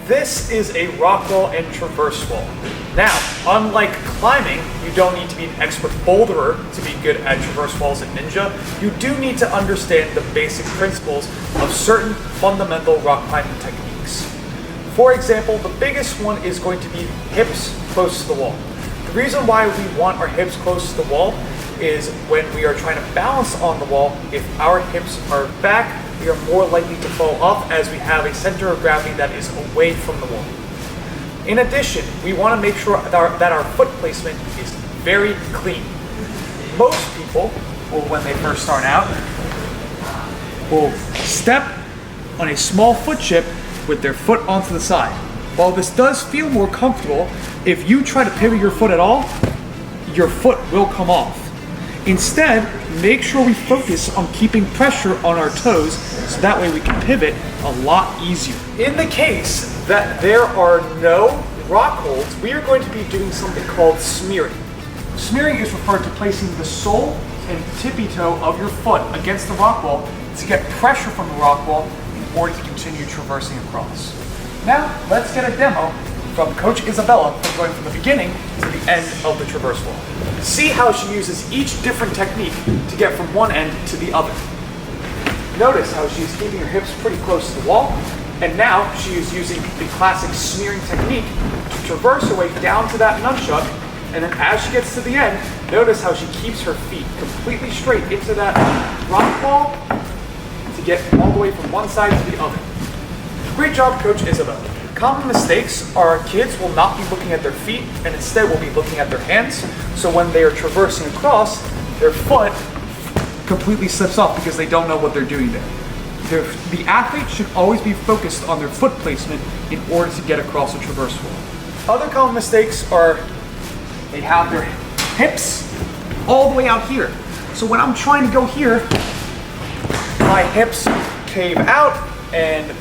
This is a rock wall and traverse wall. Now, unlike climbing, you don't need to be an expert boulderer to be good at traverse walls in Ninja. You do need to understand the basic principles of certain fundamental rock climbing techniques. For example, the biggest one is going to be hips close to the wall. The reason why we want our hips close to the wall is when we are trying to balance on the wall, if our hips are back, we are more likely to fall off as we have a center of gravity that is away from the wall. In addition, we want to make sure that our foot placement is very clean. Most people, when they first start out, will step on a small foot chip with their foot onto the side. While this does feel more comfortable, if you try to pivot your foot at all, your foot will come off. Instead, make sure we focus on keeping pressure on our toes so that way we can pivot a lot easier. In the case that there are no rock holds, we are going to be doing something called smearing. Smearing is referred to placing the sole and tippy toe of your foot against the rock wall to get pressure from the rock wall in order to continue traversing across. Now, let's get a demo from Coach Isabella from going from the beginning to the end of the traverse wall. See how she uses each different technique to get from one end to the other. Notice how she's keeping her hips pretty close to the wall, and now she is using the classic smearing technique to traverse her way down to that nunchuck, and then as she gets to the end, notice how she keeps her feet completely straight into that rock wall to get all the way from one side to the other. Great job, Coach Isabella. Common mistakes are kids will not be looking at their feet and instead will be looking at their hands. So when they are traversing across, their foot completely slips off because they don't know what they're doing there. The athlete should always be focused on their foot placement in order to get across a traverse wall. Other common mistakes are they have their hips all the way out here. So when I'm trying to go here, my hips cave out and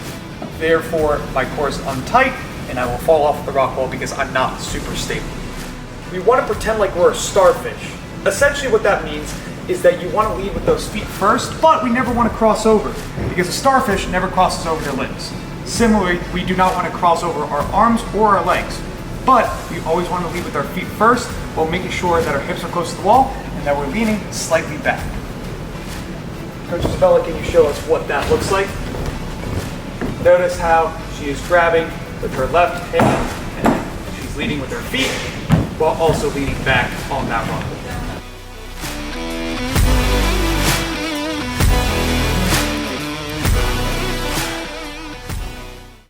therefore my core is untight and I will fall off the rock wall because I'm not super stable. We want to pretend like we're a starfish. Essentially what that means is that you want to lead with those feet first, but we never want to cross over because a starfish never crosses over their legs. Similarly, we do not want to cross over our arms or our legs, but we always want to lead with our feet first while making sure that our hips are close to the wall and that we're leaning slightly back. Coach Isabella, can you show us what that looks like? Notice how she is grabbing with her left hand and she's leading with her feet while also leaning back on that rock.